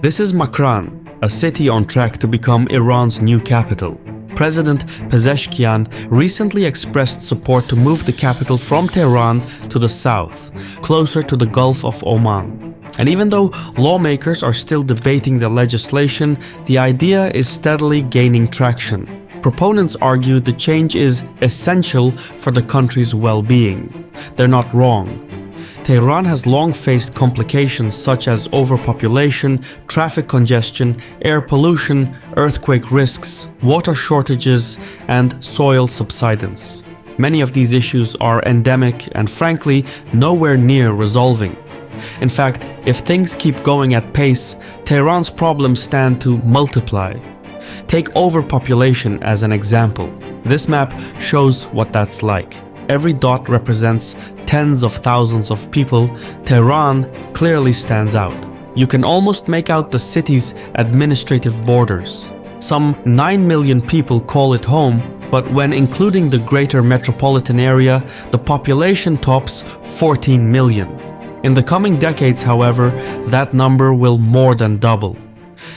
This is Makran, a city on track to become Iran's new capital. President Pezeshkian recently expressed support to move the capital from Tehran to the south, closer to the Gulf of Oman. And even though lawmakers are still debating the legislation, the idea is steadily gaining traction. Proponents argue the change is essential for the country's well-being. They're not wrong. Tehran has long faced complications such as overpopulation, traffic congestion, air pollution, earthquake risks, water shortages, and soil subsidence. Many of these issues are endemic and frankly nowhere near resolving. In fact, if things keep going at pace, Tehran's problems stand to multiply. Take overpopulation as an example. This map shows what that's like. Every dot represents tens of thousands of people. Tehran clearly stands out. You can almost make out the city's administrative borders. Some 9 million people call it home, but when including the greater metropolitan area, the population tops 14 million. In the coming decades, however, that number will more than double.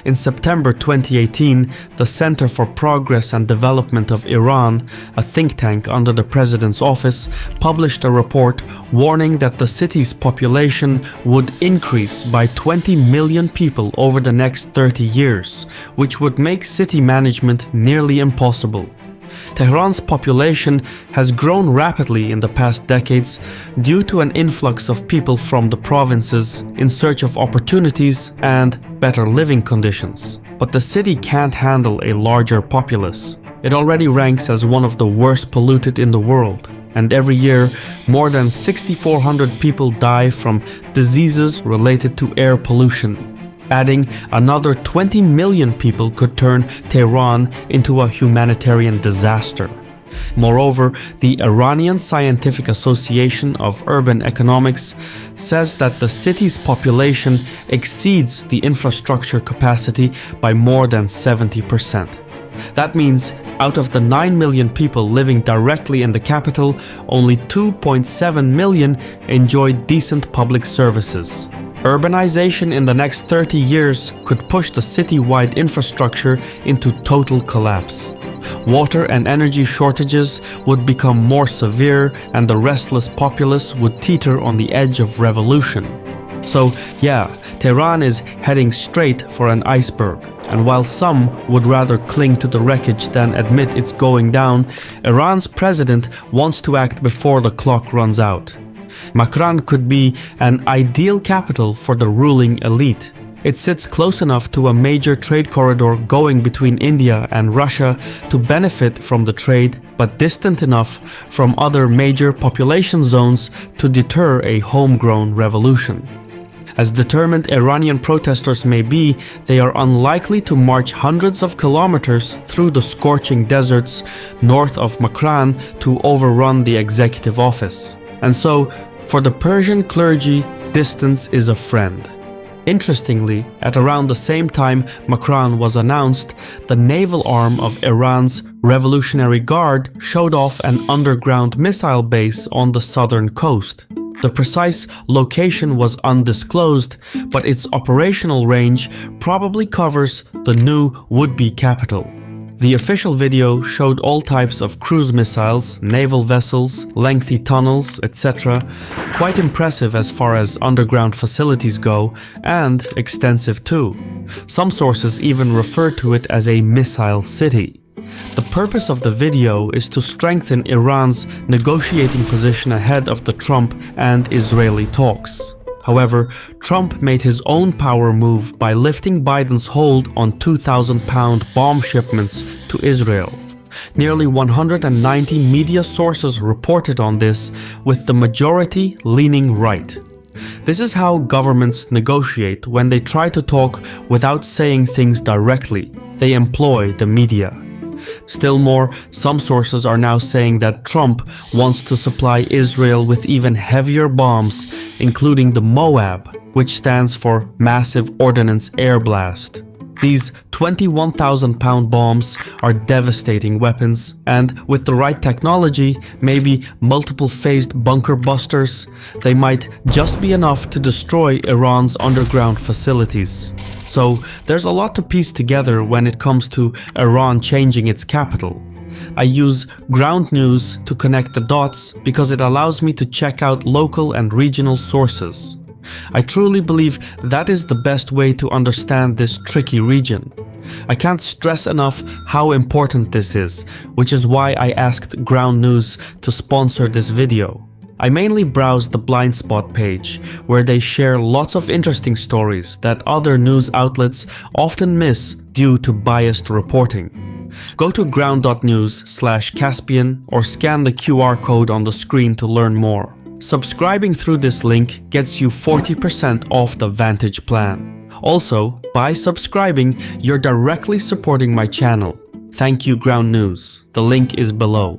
In September 2018, the Center for Progress and Development of Iran, a think tank under the president's office, published a report warning that the city's population would increase by 20 million people over the next 30 years, which would make city management nearly impossible. Tehran's population has grown rapidly in the past decades due to an influx of people from the provinces in search of opportunities and better living conditions. But the city can't handle a larger populace. It already ranks as one of the worst polluted in the world, and every year more than 6,400 people die from diseases related to air pollution. Adding another 20 million people could turn Tehran into a humanitarian disaster. Moreover, the Iranian Scientific Association of Urban Economics says that the city's population exceeds the infrastructure capacity by more than 70%. That means out of the 9 million people living directly in the capital, only 2.7 million enjoy decent public services. Urbanization in the next 30 years could push the city-wide infrastructure into total collapse. Water and energy shortages would become more severe, and the restless populace would teeter on the edge of revolution. So yeah, Tehran is heading straight for an iceberg. And while some would rather cling to the wreckage than admit it's going down, Iran's president wants to act before the clock runs out. Makran could be an ideal capital for the ruling elite. It sits close enough to a major trade corridor going between India and Russia to benefit from the trade, but distant enough from other major population zones to deter a homegrown revolution. As determined Iranian protesters may be, they are unlikely to march hundreds of kilometers through the scorching deserts north of Makran to overrun the executive office. And so, for the Persian clergy, distance is a friend. Interestingly, at around the same time Makran was announced, the naval arm of Iran's Revolutionary Guard showed off an underground missile base on the southern coast. The precise location was undisclosed, but its operational range probably covers the new would-be capital. The official video showed all types of cruise missiles, naval vessels, lengthy tunnels, etc. Quite impressive as far as underground facilities go, and extensive too. Some sources even refer to it as a missile city. The purpose of the video is to strengthen Iran's negotiating position ahead of the Trump and Israeli talks. However, Trump made his own power move by lifting Biden's hold on 2,000-pound bomb shipments to Israel. Nearly 190 media sources reported on this, with the majority leaning right. This is how governments negotiate when they try to talk without saying things directly. They employ the media. Still more, some sources are now saying that Trump wants to supply Israel with even heavier bombs, including the MOAB, which stands for Massive Ordnance Air Blast. These 21,000-pound bombs are devastating weapons, and with the right technology, maybe multiple-phased bunker busters, they might just be enough to destroy Iran's underground facilities. So there's a lot to piece together when it comes to Iran changing its capital. I use ground news to connect the dots because it allows me to check out local and regional sources. I truly believe that is the best way to understand this tricky region. I can't stress enough how important this is, which is why I asked Ground News to sponsor this video. I mainly browse the blind spot page, where they share lots of interesting stories that other news outlets often miss due to biased reporting. Go to ground.news/Caspian or scan the QR code on the screen to learn more. Subscribing through this link gets you 40% off the Vantage plan. Also, by subscribing, you're directly supporting my channel. Thank you, Ground News. The link is below.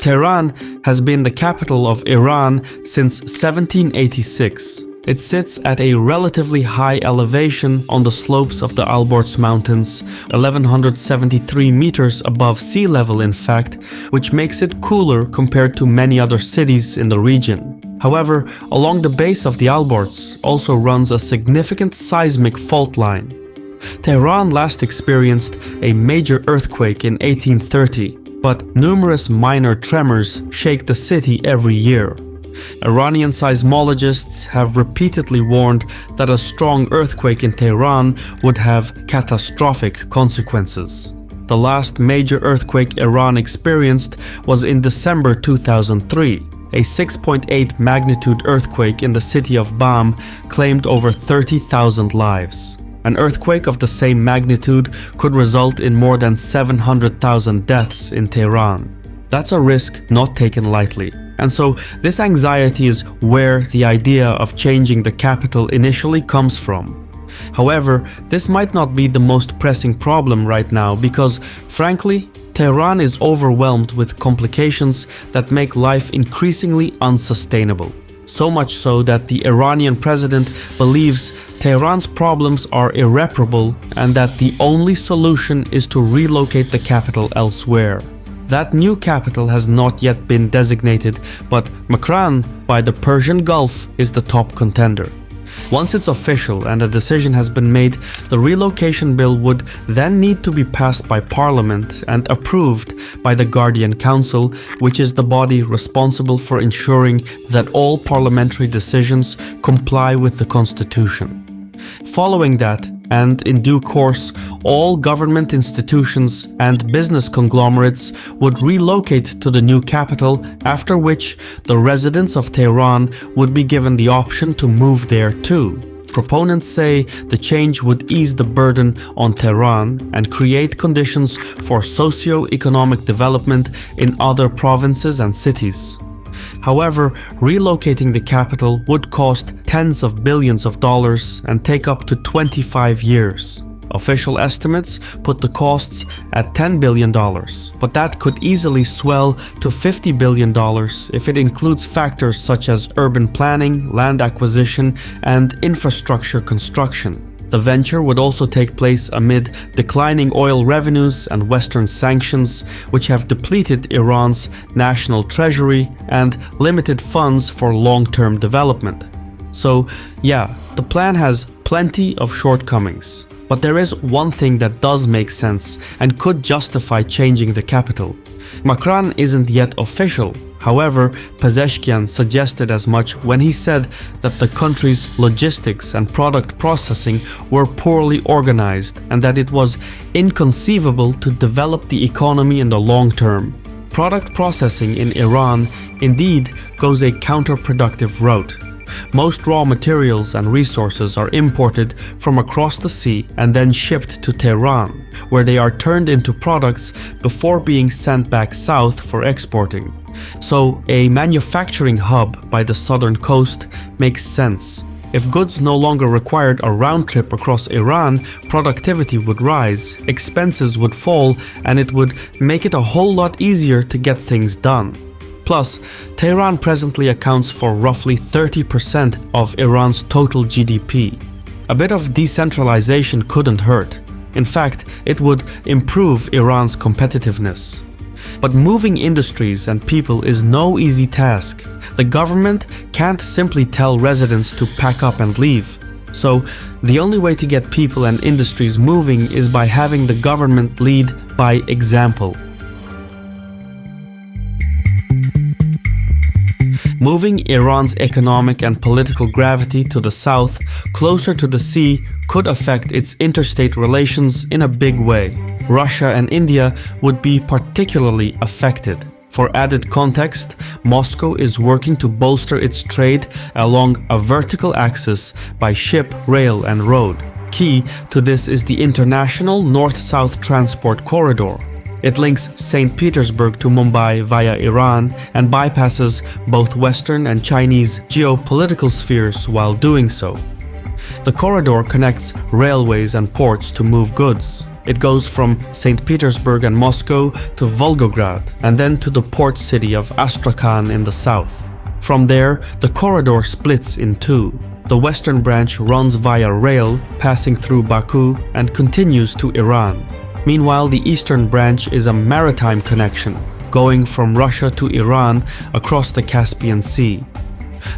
Tehran has been the capital of Iran since 1786. It sits at a relatively high elevation on the slopes of the Alborz Mountains, 1173 meters above sea level in fact, which makes it cooler compared to many other cities in the region. However, along the base of the Alborz also runs a significant seismic fault line. Tehran last experienced a major earthquake in 1830, but numerous minor tremors shake the city every year. Iranian seismologists have repeatedly warned that a strong earthquake in Tehran would have catastrophic consequences. The last major earthquake Iran experienced was in December 2003. A 6.8 magnitude earthquake in the city of Bam claimed over 30,000 lives. An earthquake of the same magnitude could result in more than 700,000 deaths in Tehran. That's a risk not taken lightly. And so this anxiety is where the idea of changing the capital initially comes from. However, this might not be the most pressing problem right now because, frankly, Tehran is overwhelmed with complications that make life increasingly unsustainable. So much so that the Iranian president believes Tehran's problems are irreparable and that the only solution is to relocate the capital elsewhere. That new capital has not yet been designated, but Makran by the Persian Gulf is the top contender. Once it's official and a decision has been made, the relocation bill would then need to be passed by Parliament and approved by the Guardian Council, which is the body responsible for ensuring that all parliamentary decisions comply with the Constitution. Following that, and in due course, all government institutions and business conglomerates would relocate to the new capital, after which the residents of Tehran would be given the option to move there too. Proponents say the change would ease the burden on Tehran and create conditions for socio-economic development in other provinces and cities. However, relocating the capital would cost tens of billions of dollars and take up to 25 years. Official estimates put the costs at $10 billion, but that could easily swell to $50 billion if it includes factors such as urban planning, land acquisition, and infrastructure construction. The venture would also take place amid declining oil revenues and Western sanctions, which have depleted Iran's national treasury and limited funds for long-term development. So, yeah, the plan has plenty of shortcomings. But there is one thing that does make sense and could justify changing the capital. Makran isn't yet official. However, Pezeshkian suggested as much when he said that the country's logistics and product processing were poorly organized and that it was inconceivable to develop the economy in the long term. Product processing in Iran indeed goes a counterproductive route. Most raw materials and resources are imported from across the sea and then shipped to Tehran, where they are turned into products before being sent back south for exporting. So, a manufacturing hub by the southern coast makes sense. If goods no longer required a round trip across Iran, productivity would rise, expenses would fall, and it would make it a whole lot easier to get things done. Plus, Tehran presently accounts for roughly 30% of Iran's total GDP. A bit of decentralization couldn't hurt. In fact, it would improve Iran's competitiveness. But moving industries and people is no easy task. The government can't simply tell residents to pack up and leave. So, the only way to get people and industries moving is by having the government lead by example. Moving Iran's economic and political gravity to the south, closer to the sea, could affect its interstate relations in a big way. Russia and India would be particularly affected. For added context, Moscow is working to bolster its trade along a vertical axis by ship, rail, and road. Key to this is the International North-South Transport Corridor. It links St. Petersburg to Mumbai via Iran and bypasses both Western and Chinese geopolitical spheres while doing so. The corridor connects railways and ports to move goods. It goes from St. Petersburg and Moscow to Volgograd and then to the port city of Astrakhan in the south. From there, the corridor splits in two. The western branch runs via rail, passing through Baku and continues to Iran. Meanwhile, the eastern branch is a maritime connection, going from Russia to Iran across the Caspian Sea.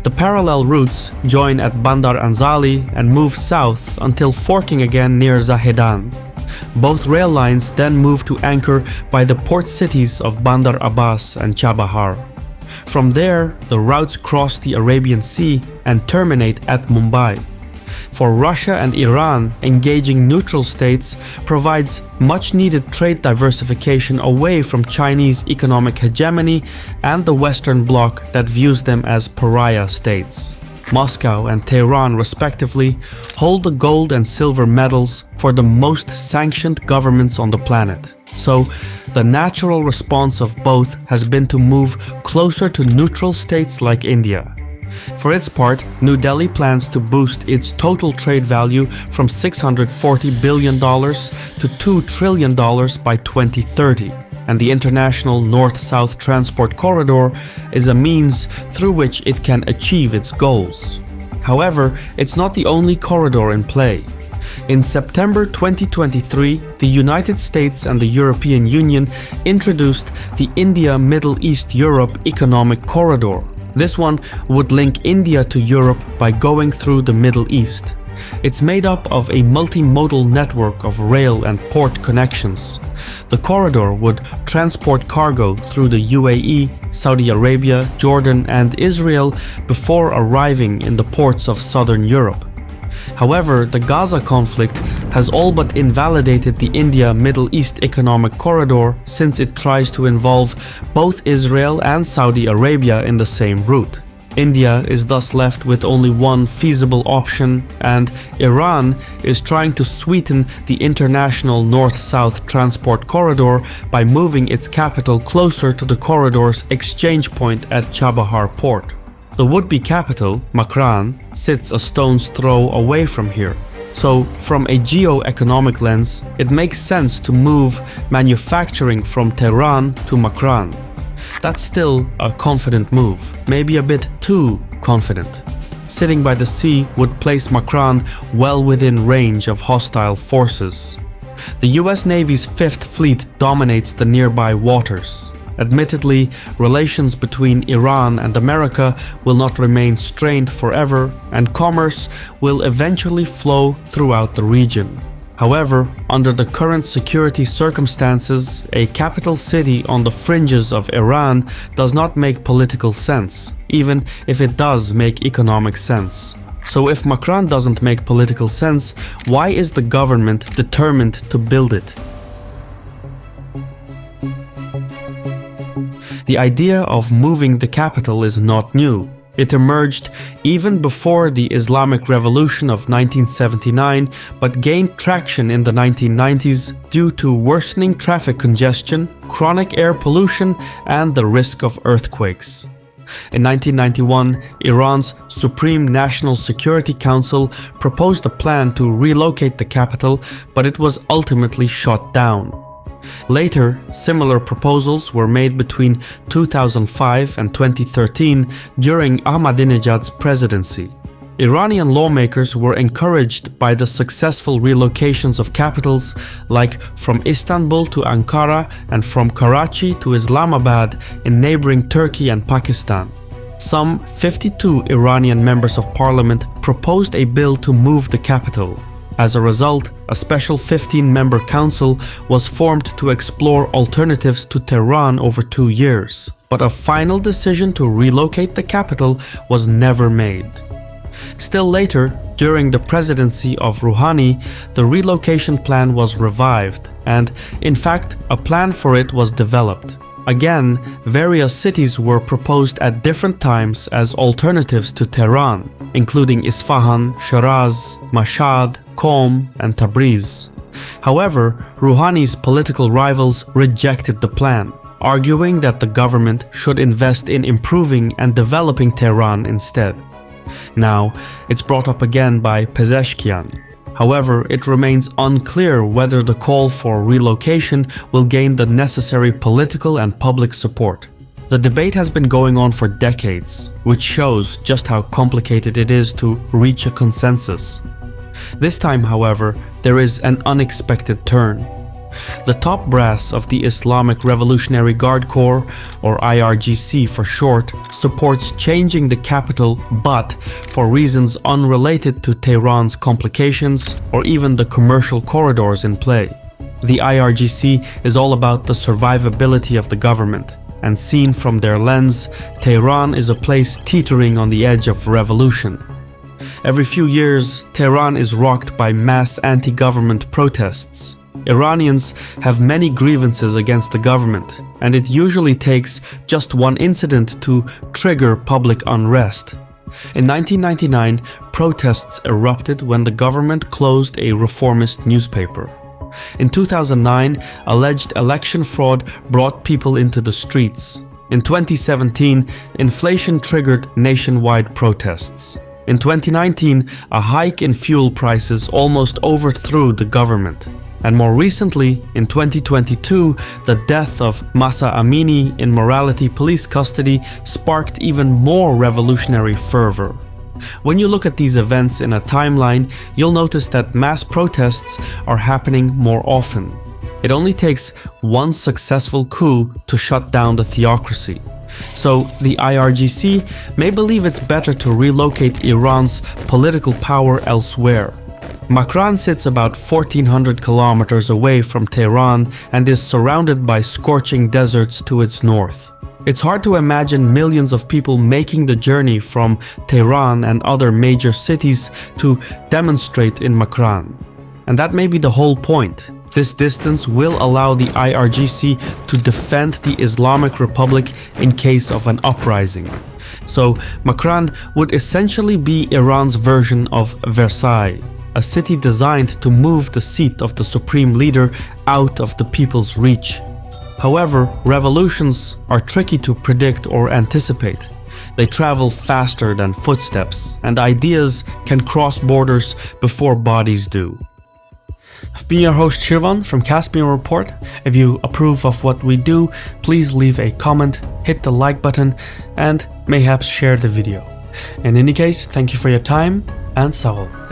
The parallel routes join at Bandar Anzali and move south until forking again near Zahedan. Both rail lines then move to anchor by the port cities of Bandar Abbas and Chabahar. From there, the routes cross the Arabian Sea and terminate at Mumbai. For Russia and Iran, engaging neutral states provides much-needed trade diversification away from Chinese economic hegemony and the Western Bloc that views them as pariah states. Moscow and Tehran, respectively, hold the gold and silver medals for the most sanctioned governments on the planet. So, the natural response of both has been to move closer to neutral states like India. For its part, New Delhi plans to boost its total trade value from $640 billion to $2 trillion by 2030, and the International North-South Transport Corridor is a means through which it can achieve its goals. However, it's not the only corridor in play. In September 2023, the United States and the European Union introduced the India-Middle East-Europe Economic Corridor. This one would link India to Europe by going through the Middle East. It's made up of a multimodal network of rail and port connections. The corridor would transport cargo through the UAE, Saudi Arabia, Jordan, and Israel before arriving in the ports of southern Europe. However, the Gaza conflict has all but invalidated the India-Middle East Economic Corridor since it tries to involve both Israel and Saudi Arabia in the same route. India is thus left with only one feasible option, and Iran is trying to sweeten the International North-South Transport Corridor by moving its capital closer to the corridor's exchange point at Chabahar port. The would-be capital, Makran, sits a stone's throw away from here. So, from a geo-economic lens, it makes sense to move manufacturing from Tehran to Makran. That's still a confident move, maybe a bit too confident. Sitting by the sea would place Makran well within range of hostile forces. The US Navy's Fifth Fleet dominates the nearby waters. Admittedly, relations between Iran and America will not remain strained forever, and commerce will eventually flow throughout the region. However, under the current security circumstances, a capital city on the fringes of Iran does not make political sense, even if it does make economic sense. So if Makran doesn't make political sense, why is the government determined to build it? The idea of moving the capital is not new. It emerged even before the Islamic Revolution of 1979, but gained traction in the 1990s due to worsening traffic congestion, chronic air pollution, and the risk of earthquakes. In 1991, Iran's Supreme National Security Council proposed a plan to relocate the capital, but it was ultimately shot down. Later, similar proposals were made between 2005 and 2013 during Ahmadinejad's presidency. Iranian lawmakers were encouraged by the successful relocations of capitals like from Istanbul to Ankara and from Karachi to Islamabad in neighboring Turkey and Pakistan. Some 52 Iranian members of parliament proposed a bill to move the capital. As a result, a special 15-member council was formed to explore alternatives to Tehran over 2 years, but a final decision to relocate the capital was never made. Still later, during the presidency of Rouhani, the relocation plan was revived, and, in fact, a plan for it was developed. Again, various cities were proposed at different times as alternatives to Tehran, including Isfahan, Shiraz, Mashhad, Qom, and Tabriz. However, Rouhani's political rivals rejected the plan, arguing that the government should invest in improving and developing Tehran instead. Now, it's brought up again by Pezeshkian. However, it remains unclear whether the call for relocation will gain the necessary political and public support. The debate has been going on for decades, which shows just how complicated it is to reach a consensus. This time, however, there is an unexpected turn. The top brass of the Islamic Revolutionary Guard Corps, or IRGC for short, supports changing the capital, but for reasons unrelated to Tehran's complications or even the commercial corridors in play. The IRGC is all about the survivability of the government, and seen from their lens, Tehran is a place teetering on the edge of revolution. Every few years, Tehran is rocked by mass anti-government protests. Iranians have many grievances against the government, and it usually takes just one incident to trigger public unrest. In 1999, protests erupted when the government closed a reformist newspaper. In 2009, alleged election fraud brought people into the streets. In 2017, inflation triggered nationwide protests. In 2019, a hike in fuel prices almost overthrew the government. And more recently, in 2022, the death of Mahsa Amini in morality police custody sparked even more revolutionary fervor. When you look at these events in a timeline, you'll notice that mass protests are happening more often. It only takes one successful coup to shut down the theocracy. So the IRGC may believe it's better to relocate Iran's political power elsewhere. Makran sits about 1,400 kilometers away from Tehran and is surrounded by scorching deserts to its north. It's hard to imagine millions of people making the journey from Tehran and other major cities to demonstrate in Makran. And that may be the whole point. This distance will allow the IRGC to defend the Islamic Republic in case of an uprising. So Makran would essentially be Iran's version of Versailles, a city designed to move the seat of the supreme leader out of the people's reach. However, revolutions are tricky to predict or anticipate. They travel faster than footsteps, and ideas can cross borders before bodies do. I've been your host Shirvan from Caspian Report. If you approve of what we do, please leave a comment, hit the like button, and mayhaps share the video. In any case, thank you for your time, and Sawal.